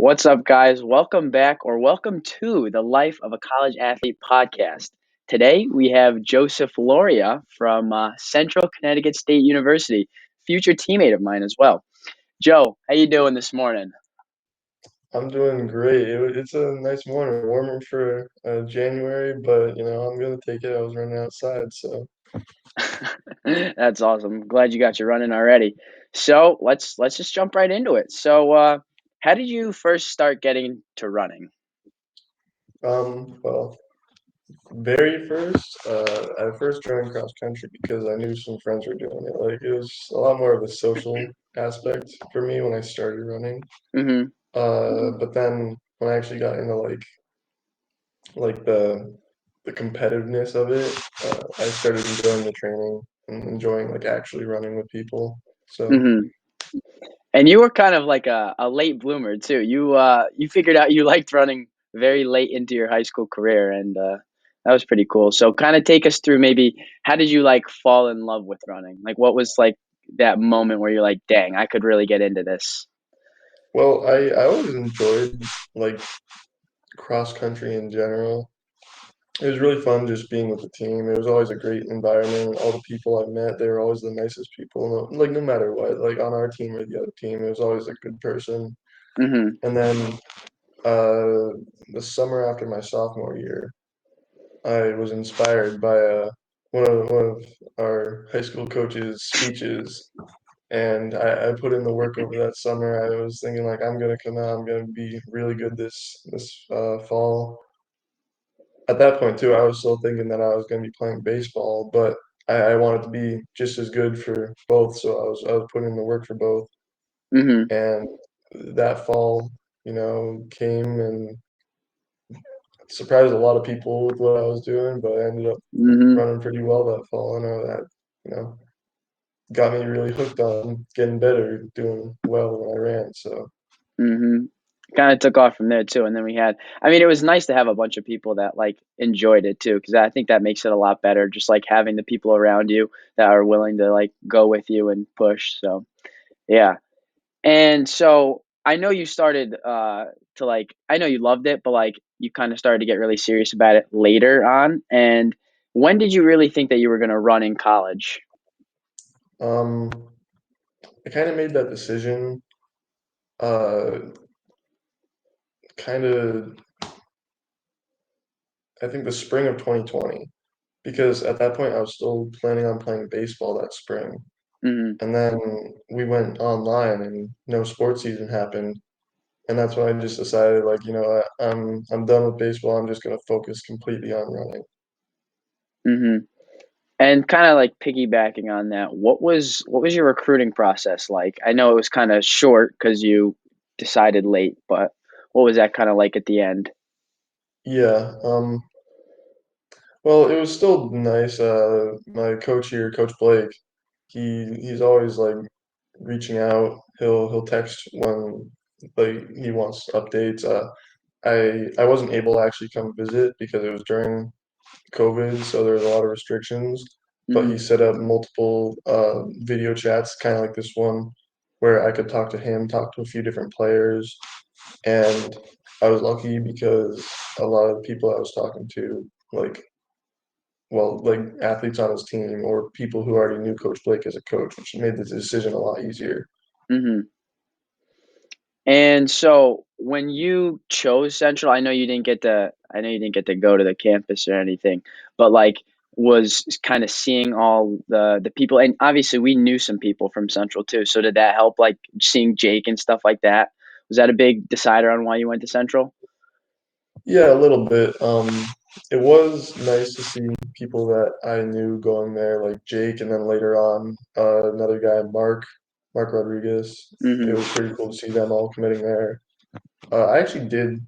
What's up, guys? Welcome back or welcome to the Life of a College Athlete podcast. Today we have Joseph Lauria from Central Connecticut State University, future teammate of mine as well. Joe, how you doing this morning? I'm doing great. It's a nice morning, warmer for January, but I'm gonna take it. I was running outside, so That's awesome. Glad you got your running already. So let's just jump right into it. How did you first start getting to running? well, very first, I first joined cross country because I knew some friends were doing it. Like it was a lot more of a social aspect for me when I started running. Mm-hmm. But then when I actually got into like the competitiveness of it, I started enjoying the training and enjoying like actually running with people. So. Mm-hmm. And you were kind of like a late bloomer too. You figured out you liked running very late into your high school career, and that was pretty cool. So kind of take us through maybe how did you like fall in love with running? Like what was like that moment where you're like, dang, I could really get into this. Well, I always enjoyed like cross country in general. It was really fun just being with the team. It was always a great environment. All the people I met, they were always the nicest people. Like no matter what, like on our team or the other team, it was always a good person. Mm-hmm. And then uh, the summer after my sophomore year, I was inspired by one of our high school coach's speeches, and I put in the work over that summer. I was thinking like I'm gonna come out, I'm gonna be really good this fall. At that point too, I was still thinking that I was gonna be playing baseball, but I wanted to be just as good for both, so I was putting in the work for both. Mm-hmm. And that fall, came and surprised a lot of people with what I was doing, but I ended up Mm-hmm. running pretty well that fall. I know that, you know, got me really hooked on getting better, doing well when I ran. So. Mm-hmm. Kind of took off from there too, and then we had. I mean, it was nice to have a bunch of people that like enjoyed it too, because I think that makes it a lot better. Just like having the people around you that are willing to like go with you and push. So yeah. And so I know you started to like I know you loved it, but like you kind of started to get really serious about it later on. And when did you really think that you were going to run in college? Um, I kind of made that decision, uh, kind of, I think the spring of 2020, because at that point I was still planning on playing baseball that spring. Hmm. And then we went online and no sports season happened. And that's when I just decided, like, I'm done with baseball. I'm just gonna focus completely on running. Hmm. And kind of like piggybacking on that, what was your recruiting process like? I know it was kind of short because you decided late, but what was that kind of like at the end? Yeah. Well, it was still nice. My coach here, Coach Blake, he's always like reaching out. He'll text when like he wants updates. I wasn't able to actually come visit because it was during COVID, so there was a lot of restrictions. But he Hmm. set up multiple video chats, kind of like this one, where I could talk to him, talk to a few different players, and I was lucky because a lot of the people I was talking to, like, well, like athletes on his team or people who already knew Coach Blake as a coach, which made the decision a lot easier. Hmm. And so when you chose Central, I know you didn't get to go to the campus or anything, but like was kind of seeing all the people, and obviously we knew some people from Central too. So did that help like seeing Jake and stuff like that? Was that a big decider on why you went to Central? Yeah, a little bit. It was nice to see people that I knew going there, like Jake, and then later on, another guy, Mark Rodriguez. It Hmm. was pretty cool to see them all committing there. I actually did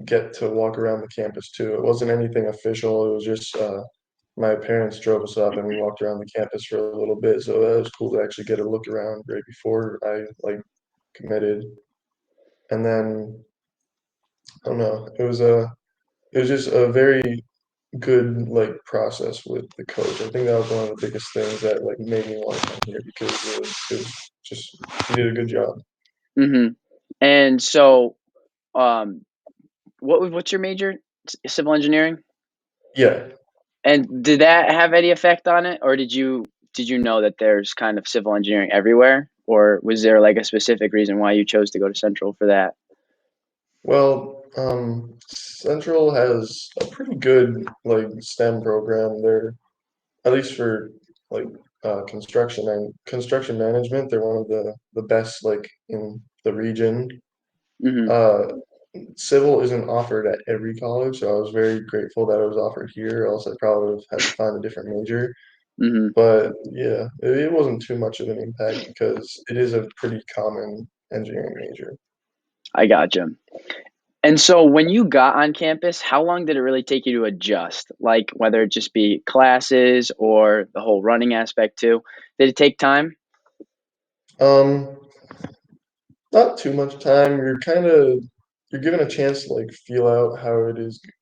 get to walk around the campus too. It wasn't anything official. It was just my parents drove us up and we walked around the campus for a little bit. So that was cool to actually get a look around right before I like committed. And then I don't know. It was just a very good like process with the coach. I think that was one of the biggest things that like made me want to come here because it was just he did a good job. Hmm. And so Um, what's your major? Civil engineering? Yeah. And did that have any effect on it, or did you know that there's kind of civil engineering everywhere, or was there like a specific reason why you chose to go to Central for that? Well, Central has a pretty good like STEM program there, at least for like construction management. They're one of the best like in the region. Mhm. Uh, Civil isn't offered at every college, so I was very grateful that it was offered here, else I probably would have had to find a different major. Mhm. But yeah, it wasn't too much of an impact because it is a pretty common engineering major. I gotcha. And so when you got on campus, how long did it really take you to adjust? Like whether it just be classes or the whole running aspect too? Did it take time? Um, Not too much time. You're given a chance to like feel out how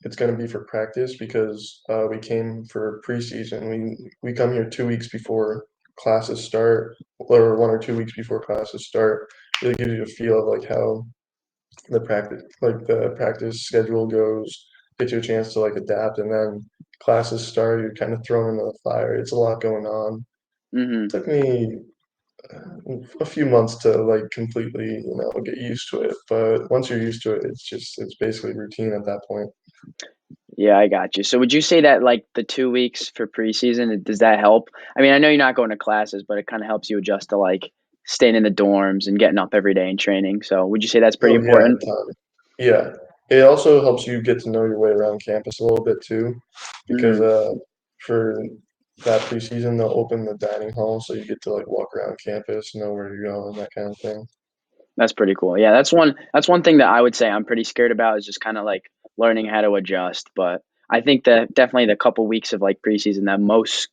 it's going to be for practice because we came for preseason. We come here 2 weeks before classes start, or 1 or 2 weeks before classes start. It gives you a feel of like how the practice schedule goes, get you a chance to like adapt, and then classes start. You're kind of thrown into the fire. It's a lot going on. Mhm. Took me a few months to like completely, get used to it. But once you're used to it, it's basically routine at that point. Yeah, I got you. So would you say that like the 2 weeks for preseason, does that help? I mean, I know you're not going to classes, but it kind of helps you adjust to like staying in the dorms and getting up every day and training. So would you say that's pretty Oh yeah, important? a ton. Yeah. It also helps you get to know your way around campus a little bit too, because Mhm. for that preseason they'll open the dining hall so you get to like walk around campus, know where you're going, that kind of thing. That's pretty cool. Yeah, that's one thing that I would say I'm pretty scared about is just kind of like learning how to adjust. But I think that definitely the couple weeks of like preseason that most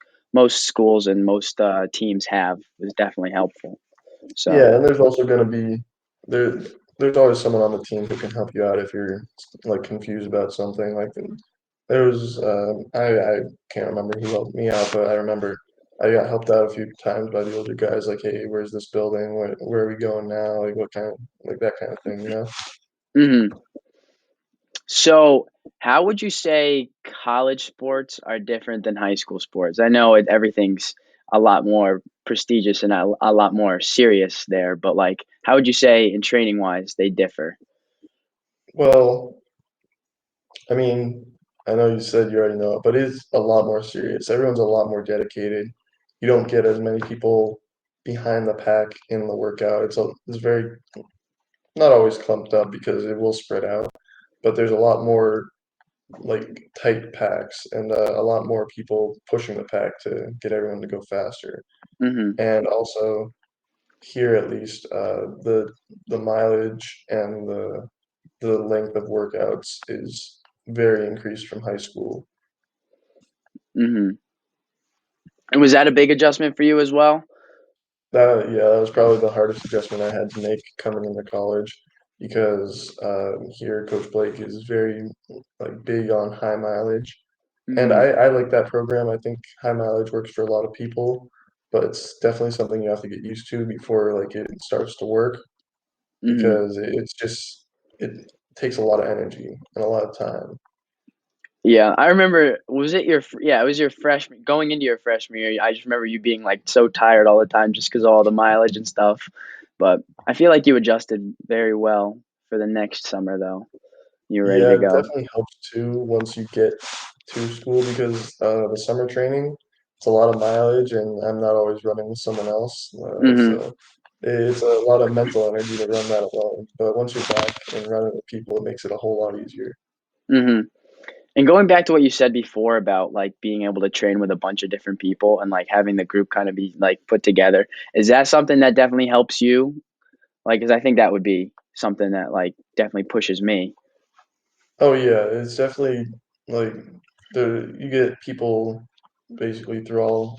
schools and most teams have is definitely helpful. So, Yeah, and there's also going to be there. There's always someone on the team who can help you out if you're like confused about something. There was I can't remember who helped me out, but I remember I got helped out a few times by the older guys. Like, hey, where's this building? Where are we going now? Like, what kind of like that kind of thing, you know? mhm. So, how would you say college sports are different than high school sports? I know everything's a lot more prestigious and a lot more serious there, but like, how would you say in training wise they differ? Well, I mean, I know you said you already know it, but it's a lot more serious. Everyone's a lot more dedicated. You don't get as many people behind the pack in the workout. It's very not always clumped up because it will spread out, but there's a lot more like tight packs and a lot more people pushing the pack to get everyone to go faster. Hmm. And also here at least, the mileage and the length of workouts is very increased from high school. Hmm. And was that a big adjustment for you as well? That was probably the hardest adjustment I had to make coming into college because here Coach Blake is very like big on high mileage. And Hmm. I like that program. I think high mileage works for a lot of people, but it's definitely something you have to get used to before like it starts to work Hmm. because it takes a lot of energy and a lot of time. Yeah, I remember. Was it yeah? It was your freshman going into your freshman year. I just remember you being like so tired all the time just because of all the mileage and stuff. But I feel like you adjusted very well for the next summer, though. You were ready Yeah, to it go. definitely helps too once you get to school because the summer training, it's a lot of mileage and I'm not always running with someone else. Hmm. So it's a lot of mental energy to run that alone. But once you're back and running with people, it makes it a whole lot easier. Hmm. And going back to what you said before about like being able to train with a bunch of different people and like having the group kind of be like put together, is that something that definitely helps you? Like, because I think that would be something that like definitely pushes me. Oh yeah, it's definitely like you get people basically through all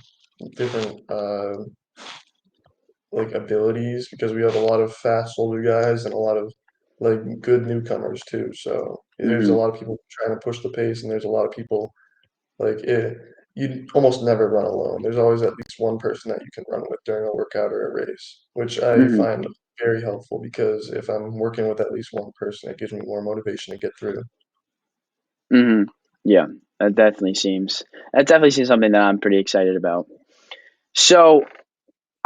different like abilities because we have a lot of fast older guys and a lot of like good newcomers too. So there's a Hmm. lot of people trying to push the pace, and there's a lot of people like you almost never run alone. There's always at least one person that you can run with during a workout or a race, which I Hmm. find very helpful because if I'm working with at least one person, it gives me more motivation to get through. Hmm. Yeah, that definitely seems something that I'm pretty excited about. So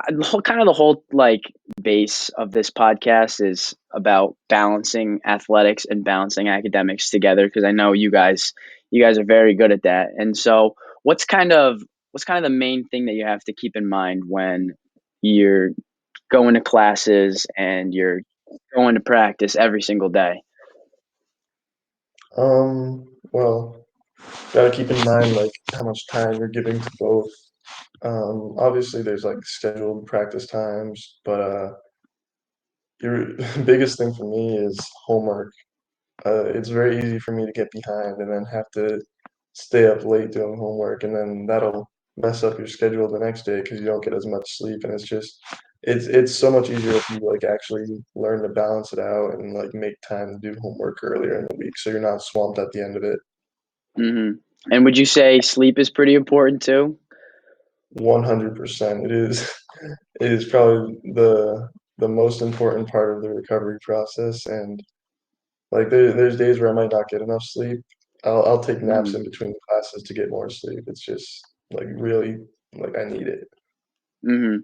the whole like base of this podcast is about balancing athletics and balancing academics together because I know you guys are very good at that. And so what's kind of what's kind of the main thing that you have to keep in mind when you're going to classes and you're going to practice every single day? Well, gotta keep in mind like how much time you're giving to both. Obviously there's like scheduled practice times, but your biggest thing for me is homework. It's very easy for me to get behind and then have to stay up late doing homework, and then that'll mess up your schedule the next day because you don't get as much sleep. And it's so much easier if you like actually learn to balance it out and like make time to do homework earlier in the week, so you're not swamped at the end of it. Hmm. And would you say sleep is pretty important too? 100%. It is it is probably the most important part of the recovery process. And like there's days where I might not get enough sleep. I'll take naps Hmm. in between classes to get more sleep. It's just like really like I need it. Hmm.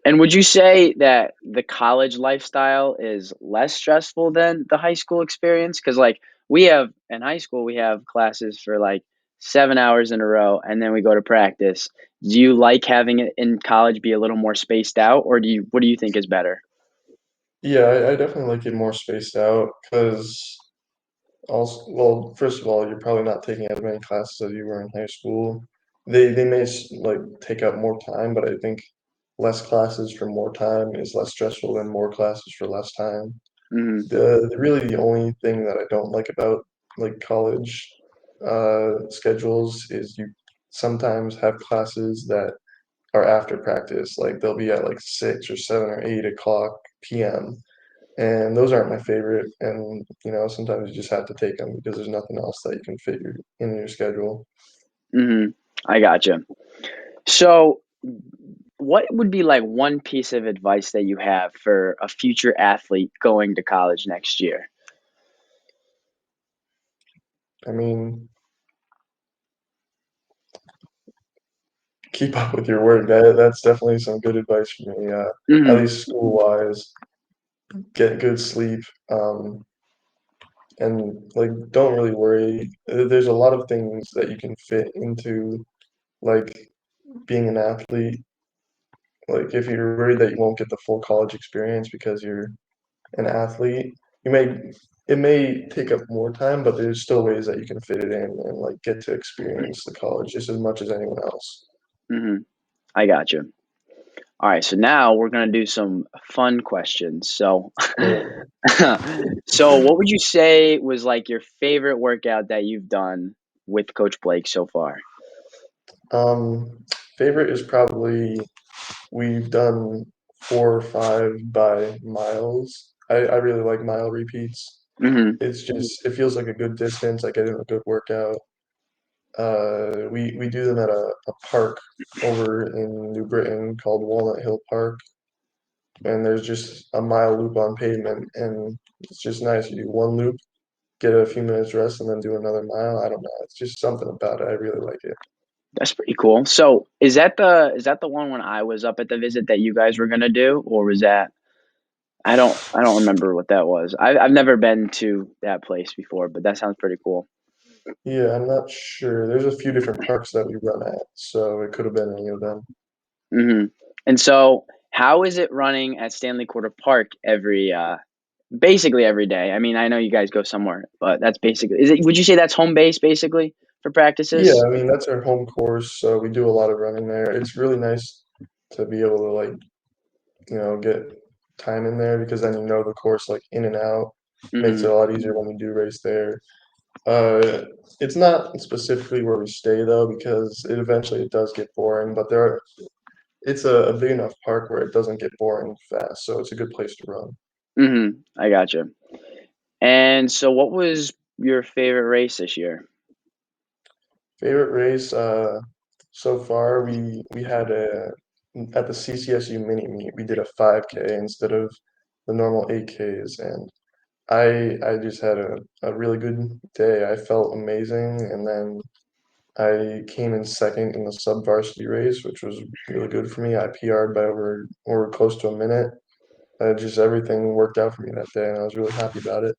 And would you say that the college lifestyle is less stressful than the high school experience? Because, like, we have in high school, we have classes for like 7 hours in a row, and then we go to practice. Do you like having it in college be a little more spaced out, or what do you think is better? Yeah, I definitely like it more spaced out because also, well, first of all, you're probably not taking as many classes as you were in high school. They may like take up more time, but I think less classes for more time is less stressful than more classes for less time. Hmm. Really the only thing that I don't like about like college schedules is you sometimes have classes that are after practice, like they'll be at like 6 or 7 or 8 o'clock p.m. And those aren't my favorite. And sometimes you just have to take them because there's nothing else that you can fit in your schedule. Hmm. I gotcha. So, what would be like one piece of advice that you have for a future athlete going to college next year? I mean, keep up with your work. That's definitely some good advice for me. At Hmm. least school wise, get good sleep. And like don't really worry. There's a lot of things that you can fit into like being an athlete. Like if you're worried that you won't get the full college experience because you're an athlete, you may it may take up more time, but there's still ways that you can fit it in and like get to experience the college just as much as anyone else. Hmm. I gotcha. All right, so now we're gonna do some fun questions. So, So, so what would you say was like your favorite workout that you've done with Coach Blake so far? favorite is probably we've done 4 or 5 by miles. I really like mile repeats. Hmm. It's just it feels like a good distance. I get in a good workout. We do them at a park over in New Britain called Walnut Hill Park, and there's just a mile loop on pavement, and it's just nice. You do one loop, get a few minutes rest, and then do another mile. I don't know. It's just something about it. I really like it. That's pretty cool. So, is that the one when I was up at the visit that you guys were gonna do, or was that? I don't remember what that was. I've never been to that place before, but that sounds pretty cool. Yeah, I'm not sure. There's a few different parks that we run at, so it could have been any of them. Hmm. And so, how is it running at Stanley Quarter Park basically every day? I mean, I know you guys go somewhere, but that's basically is it would you say that's home base basically for Yeah, practices? I mean that's our home course, so we do a lot of running there. It's really nice to be able to like get time in there because then the course like in and out. Makes it Mhm. a lot easier when we do race there. Uh, it's not specifically where we stay though because it does get boring, but it's a big enough park where it doesn't get boring fast, so it's a good place to run. Mhm. I gotcha. And so what was your favorite race this year? Favorite race, so far we had a at the CCSU mini meet, we did a 5K instead of the normal 8Ks, and I just had a really good day. I felt amazing, and then I came in second in the sub varsity race, which was really good for me. I PR'd by over close to a minute. Just everything worked out for me that day, and I was really happy about it.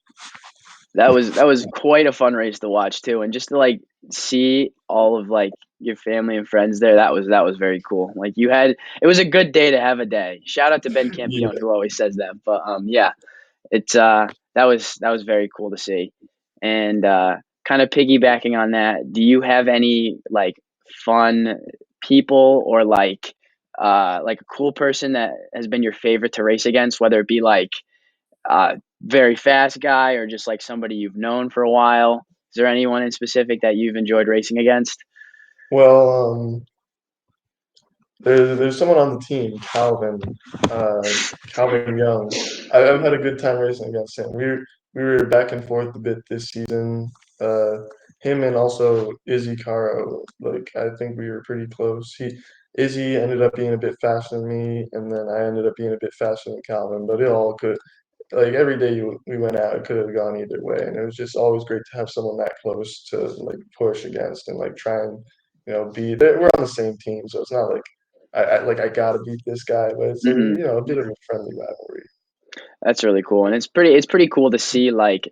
That was quite a fun race to watch too, and just to like see all of like your family and friends there. That was very cool. Like you had, it was a good day to have a day. Shout out to Ben Campione Yeah. who always says that. But yeah, it's that was very cool to see. And kind of piggybacking on that, do you have any like fun people or like a cool person that has been your favorite to race against, whether it be like very fast guy or just like somebody you've known for a while? Is there anyone in specific that you've enjoyed racing against? Well, there's someone on the team, Calvin Young. I've had a good time racing against him. We were back and forth a bit this season. Uh, Him and also Izzy Caro. Like I think we were pretty close. Izzy ended up being a bit faster than me, and then I ended up being a bit faster than Calvin. But it all could like every day we went out, it could have gone either way, and it was just always great to have someone that close to like push against and like try and be there. We're on the same team, so it's not like I gotta beat this guy, but it's Hmm. a bit of a friendly rivalry. That's really cool, and it's pretty cool to see like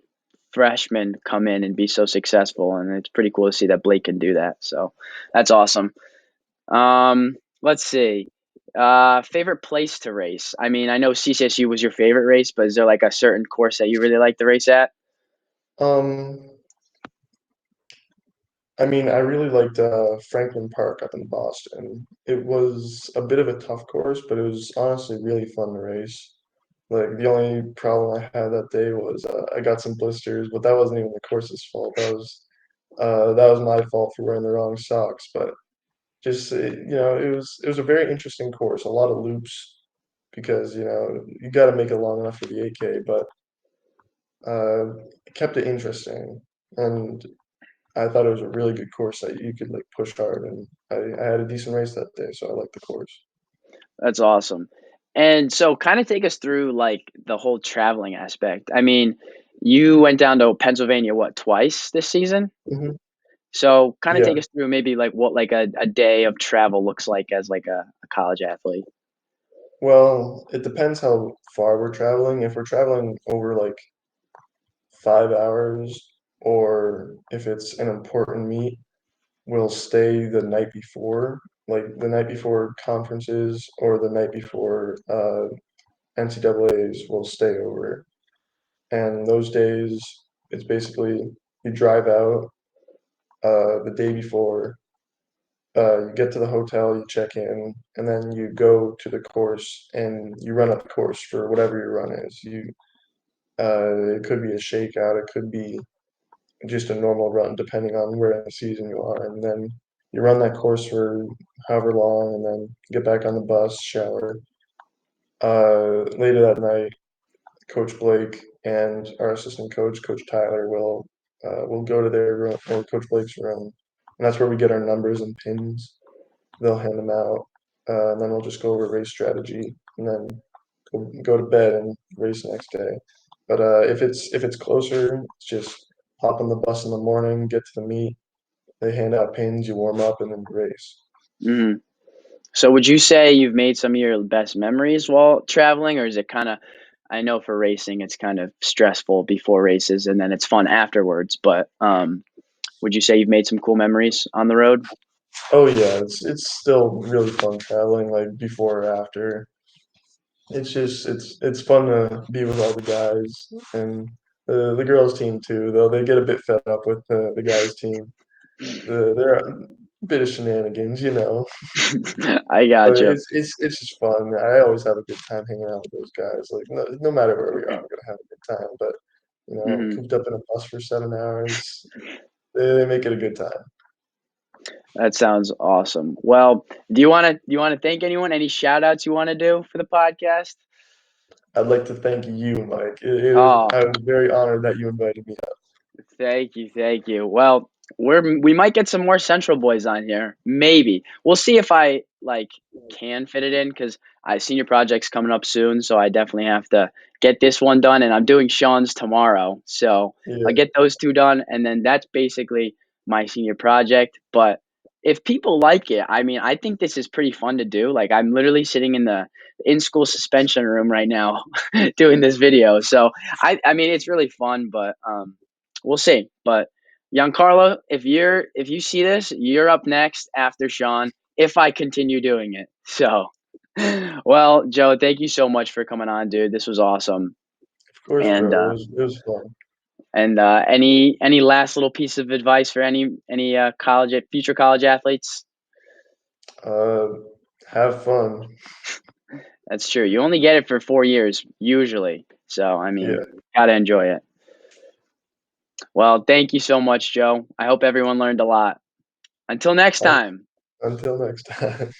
freshmen come in and be so successful, and it's pretty cool to see that Blake can do that. So that's awesome. Let's see. Favorite place to race? I mean, I know CCSU was your favorite race, but is there like a certain course that you really like to race at? Um, I mean, I really liked Franklin Park up in Boston. It was a bit of a tough course, but it was honestly really fun to race. Like the only problem I had that day was I got some blisters, but that wasn't even the course's fault. That was my fault for wearing the wrong socks. But just it was a very interesting course, a lot of loops because you got to make it long enough for the 8K, but it kept it interesting, and I thought it was a really good course that you could like push hard, and I had a decent race that day, so I liked the course. That's awesome. And so, kind of take us through like the whole traveling aspect. I mean, you went down to Pennsylvania what twice this season? Hmm. So, kind of Yeah. take us through maybe like what like a day of travel looks like as like a college athlete. Well, it depends how far we're traveling. If we're traveling over like 5 hours, or if it's an important meet, we'll stay the night before, like the night before conferences or the night before NCAA's. We'll stay over, and those days it's basically you drive out the day before. You get to the hotel, you check in, and then you go to the course and you run up the course for whatever your run is. It could be a shakeout, it could be just a normal run, depending on where in the season you are. And then you run that course for however long, and then get back on the bus, shower. Later that night, Coach Blake and our assistant coach, Coach Tyler, will go to their room or Coach Blake's room, and that's where we get our numbers and pins. They'll hand them out, and then we'll just go over race strategy, and then go to bed and race the next day. But if it's closer, it's just hop on the bus in the morning, get to the meet. They hand out pins, you warm up, and then you race. Hmm. So, would you say you've made some of your best memories while traveling, or is it kind of? I know for racing, it's kind of stressful before races, and then it's fun afterwards. But would you say you've made some cool memories on the road? Oh yeah, it's still really fun traveling, like before or after. It's just it's fun to be with all the guys and the girls team too, though they get a bit fed up with the guys team. They're a bit of shenanigans. I But gotcha. it's just fun. I always have a good time hanging out with those guys. Like no matter where we are, I'm gonna have a good time. But Hmm. cooped up in a bus for 7 hours, they make it a good time. That sounds awesome. Well, do you want to thank anyone? Any shout outs you want to do for the podcast? I'd like to thank you, Mike. Oh, I was very honored that you invited me. thank you, thank you. Well, we might get some more Central boys on here. Maybe we'll see if I like can fit it in because I senior project's coming up soon, so I definitely have to get this one done. And I'm doing Sean's tomorrow, so I'll Yeah. get those two done, and then that's basically my senior project. But if people like it, I mean, I think this is pretty fun to do. Like I'm literally sitting in the in school suspension room right now doing this video. So I mean, it's really fun, but we'll see. But Giancarlo, if you see this, you're up next after Sean if I continue doing it. So, well, Joe, thank you so much for coming on, dude. This was awesome. Of course, And bro. It was fun. any last little piece of advice for any college future college athletes? Uh, have fun. That's true. You only get it for 4 years usually, so I mean, Yeah. gotta enjoy it. Well, thank you so much, Joe. I hope everyone learned a lot. Until next Un- time. Until next time.